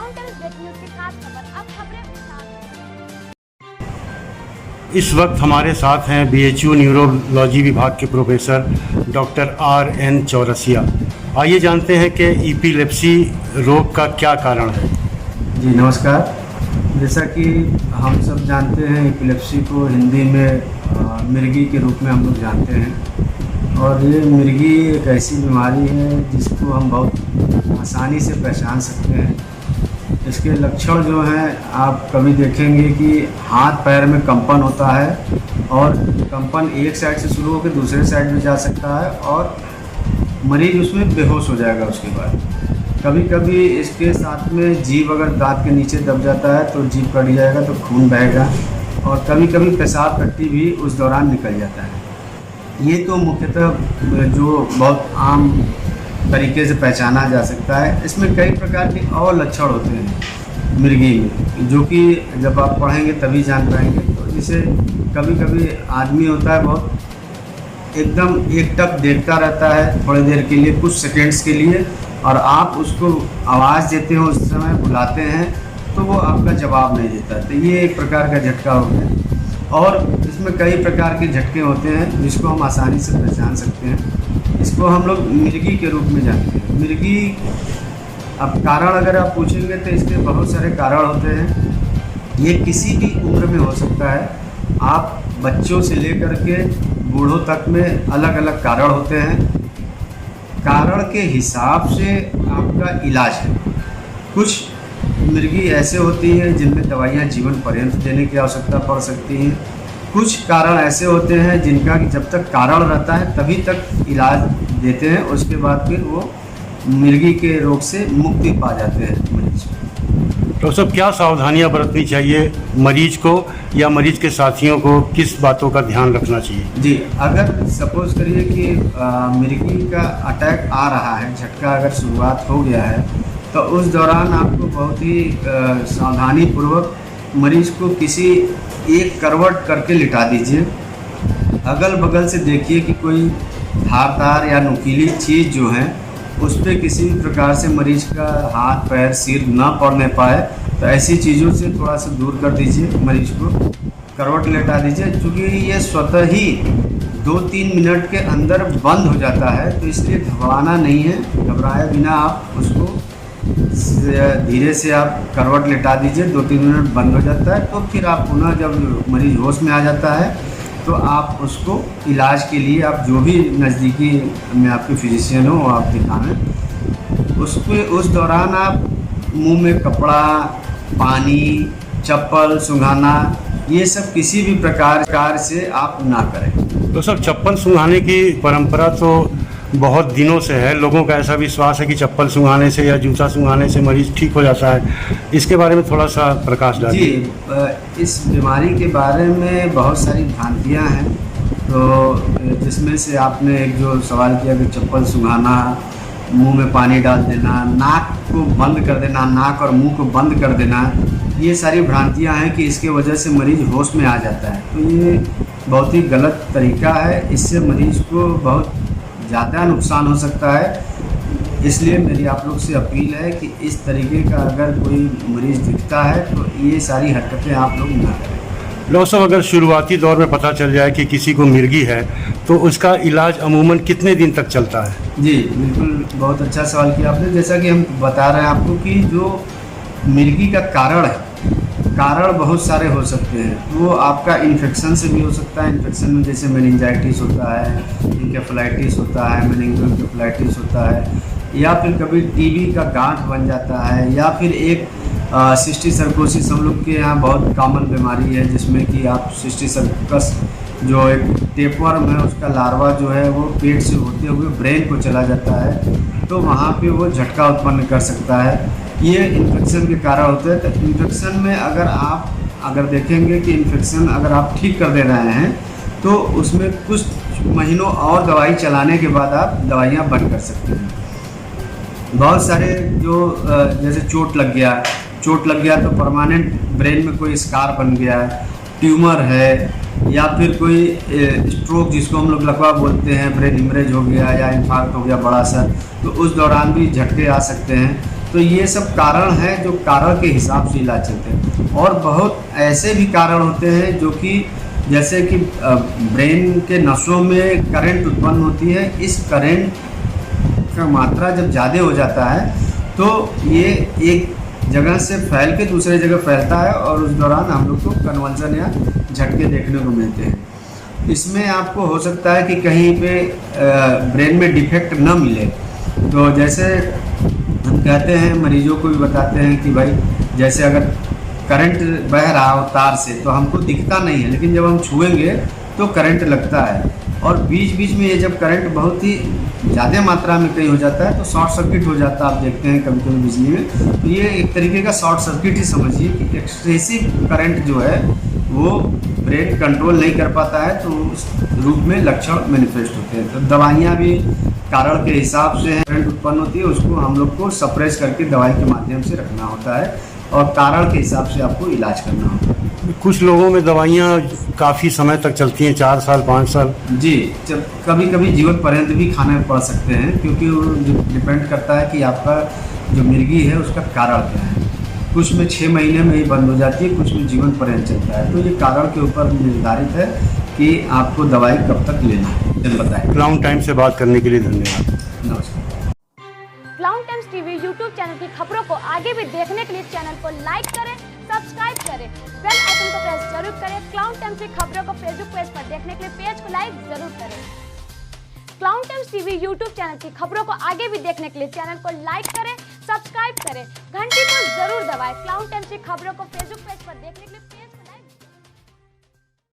Mountain break news की खास खबर। अब खबरें विस्तार से। इस वक्त हमारे साथ हैं बीएचयू न्यूरोलॉजी विभाग के प्रोफेसर डॉक्टर RN चौरसिया। आइए जानते हैं कि एपिलेप्सी रोग का क्या कारण है। जी नमस्कार। जैसा कि हम सब जानते हैं, एपिलेप्सी को हिंदी में मिर्गी के रूप में हम लोग जानते हैं। और ये मिर्गी एक ऐसी बीमारी है जिसको हम बहुत आसानी से पहचान सकते हैं। इसके लक्षण जो हैं, आप कभी देखेंगे कि हाथ पैर में कंपन होता है और कंपन एक साइड से शुरू होकर दूसरे साइड में जा सकता है और मरीज उसमें बेहोश हो जाएगा। उसके बाद कभी कभी इसके साथ में जीभ अगर दांत के नीचे दब जाता है तो जीभ कट जाएगा तो खून बहेगा और कभी कभी पेशाब टट्टी भी उस दौरान निकल जाता है। ये तो मुख्यतः जो बहुत आम तरीके से पहचाना जा सकता है। इसमें कई प्रकार के और लक्षण होते हैं मिर्गी में, जो कि जब आप पढ़ेंगे तभी जान पाएंगे। तो जैसे कभी कभी आदमी होता है बहुत एकदम एकटक देखता रहता है थोड़ी देर के लिए, कुछ सेकेंड्स के लिए, और आप उसको आवाज़ देते हो, उस समय बुलाते हैं तो वो आपका जवाब नहीं देता। तो ये एक प्रकार का झटका होता है। और इसमें कई प्रकार के झटके होते हैं जिसको हम आसानी से पहचान सकते हैं। इसको हम लोग मिर्गी के रूप में जानते हैं। मिर्गी, अब कारण अगर आप पूछेंगे तो इसके बहुत सारे कारण होते हैं। ये किसी भी उम्र में हो सकता है। आप बच्चों से लेकर के बूढ़ों तक में अलग अलग कारण होते हैं। कारण के हिसाब से आपका इलाज है। कुछ मिर्गी ऐसे होती हैं जिनमें दवाइयाँ जीवन पर्यंत देने की आवश्यकता पड़ सकती हैं। कुछ कारण ऐसे होते हैं जिनका कि जब तक कारण रहता है तभी तक इलाज देते हैं, उसके बाद फिर वो मिर्गी के रोग से मुक्ति पा जाते हैं मरीज। तो सब क्या सावधानियां बरतनी चाहिए मरीज को या मरीज के साथियों को, किस बातों का ध्यान रखना चाहिए? जी, अगर सपोज करिए कि मिर्गी का अटैक आ रहा है, झटका अगर शुरुआत हो गया है, तो उस दौरान आपको बहुत ही सावधानी पूर्वक मरीज को किसी एक करवट करके लिटा दीजिए। अगल बगल से देखिए कि कोई धारदार या नुकीली चीज़ जो है उस पर किसी भी प्रकार से मरीज का हाथ पैर सिर ना पड़ने पाए, तो ऐसी चीज़ों से थोड़ा सा दूर कर दीजिए। मरीज को करवट लेटा दीजिए। चूँकि ये स्वतः ही 2-3 मिनट के अंदर बंद हो जाता है, तो इसलिए घबराना नहीं है। घबराए बिना आप उसको धीरे से आप करवट लेटा दीजिए। 2-3 मिनट बंद हो जाता है, तो फिर आप पुनः जब मरीज होश में आ जाता है तो आप उसको इलाज के लिए आप जो भी नज़दीकी में आपके फिजिशियन हो आप दिखाएं। उसको उस दौरान आप मुंह में कपड़ा, पानी, चप्पल सुंघाना, ये सब किसी भी प्रकार से आप ना करें। तो सब चप्पल सूंघाने की परंपरा तो बहुत दिनों से है। लोगों का ऐसा विश्वास है कि चप्पल सूंघाने से या जूता सूंघाने से मरीज ठीक हो जाता है। इसके बारे में थोड़ा सा प्रकाश डालिए। जी, इस बीमारी के बारे में बहुत सारी भ्रांतियाँ हैं। तो जिसमें से आपने एक जो सवाल किया कि चप्पल सूंघाना, मुंह में पानी डाल देना, नाक को बंद कर देना, नाक और मुंह को बंद कर देना, ये सारी भ्रांतियाँ हैं कि इसके वजह से मरीज होश में आ जाता है। तो ये बहुत ही गलत तरीका है। इससे मरीज को बहुत ज़्यादा नुकसान हो सकता है। इसलिए मेरी आप लोग से अपील है कि इस तरीके का अगर कोई मरीज़ दिखता है तो ये सारी हरकतें आप लोग ना करें। डॉक्टर साहब, अगर शुरुआती दौर में पता चल जाए कि किसी को मिर्गी है तो उसका इलाज अमूमन कितने दिन तक चलता है? जी बिल्कुल, बहुत अच्छा सवाल किया आपने। जैसा कि हम बता रहे हैं आपको कि जो मिर्गी का कारण बहुत सारे हो सकते हैं। वो आपका इन्फेक्शन से भी हो सकता है। इन्फेक्शन में जैसे मेनिंजाइटिस होता है, इंकेफेलाइटिस होता है, मेनिंगोइंकेफेलाइटिस होता है, या फिर कभी टीबी का गांठ बन जाता है, या फिर एक सिस्टिक सर्कोसिस हम लोग के यहाँ बहुत कॉमन बीमारी है, जिसमें कि आप सिस्टिक सर्कस जो एक टेपवर्म है उसका लार्वा जो है वो पेट से होते हुए ब्रेन को चला जाता है, तो वहाँ पे वो झटका उत्पन्न कर सकता है। ये इन्फेक्शन के कारण होते हैं। तो इन्फेक्शन में अगर देखेंगे कि इन्फेक्शन अगर आप ठीक कर दे रहे हैं तो उसमें कुछ महीनों और दवाई चलाने के बाद आप दवाइयाँ बंद कर सकते हैं। बहुत सारे जो जैसे चोट लग गया तो परमानेंट ब्रेन में कोई स्कार बन गया है, ट्यूमर है, या फिर कोई स्ट्रोक जिसको हम लोग लकवा बोलते हैं, ब्रेन हिमरेज हो गया या इंफार्क्ट हो गया बड़ा सा, तो उस दौरान भी झटके आ सकते हैं। तो ये सब कारण है जो कारण के हिसाब से इलाज चलते हैं। और बहुत ऐसे भी कारण होते हैं जो कि जैसे कि ब्रेन के नसों में करंट उत्पन्न होती है। इस करंट का मात्रा जब ज़्यादा हो जाता है तो ये एक जगह से फैल के दूसरे जगह फैलता है और उस दौरान हम लोग को कन्वल्जन या झटके देखने को मिलते हैं। इसमें आपको हो सकता है कि कहीं पे ब्रेन में डिफेक्ट न मिले, तो जैसे हम कहते हैं, मरीजों को भी बताते हैं कि भाई जैसे अगर करंट बह रहा हो तार से तो हमको दिखता नहीं है, लेकिन जब हम छुएंगे तो करंट लगता है। और बीच बीच में ये जब करंट बहुत ही ज़्यादा मात्रा में कहीं हो जाता है तो शॉर्ट सर्किट हो जाता है, आप देखते हैं कभी कभी बिजली में। तो ये एक तरीके का शॉर्ट सर्किट ही समझिए कि एक्ससेसिव करंट जो है वो ब्रेन कंट्रोल नहीं कर पाता है, तो उस रूप में लक्षण मैनिफेस्ट होते हैं। तो दवाइयाँ भी कारण के हिसाब से करंट उत्पन्न होती है, उसको हम लोग को सप्रेस करके दवाई के माध्यम से रखना होता है और कारण के हिसाब से आपको इलाज करना होता है। कुछ लोगों में दवाइयाँ काफ़ी समय तक चलती हैं, 4 साल 5 साल। जी, जब कभी कभी जीवन पर्यंत भी खाने पड़ सकते हैं, क्योंकि वो डिपेंड करता है कि आपका जो मिर्गी है उसका कारण क्या है। कुछ में 6 महीने में ही बंद हो जाती है, कुछ में जीवन पर्यंत चलता है। तो ये कारण के ऊपर निर्धारित है कि आपको दवाई कब तक लेना है, जब बताएं। क्लाउन टाइम से बात करने के लिए धन्यवाद। नमस्कार। Clown times TV YouTube channel की खबरों को आगे भी देखने के लिए चैनल को लाइक करें, सब्सक्राइब करें, बेल आइकन को प्रेस जरूर करें। क्लाउन टाइम्स की खबरों को फेसबुक पेज पर देखने के लिए पेज को लाइक जरूर करें। Clown times TV YouTube channel की खबरों को आगे भी देखने के लिए चैनल को लाइक करें, सब्सक्राइब करें, घंटी को जरूर दबाएं। क्लाउन टाइम्स की खबरों को फेसबुक पेज पर देखने के लिए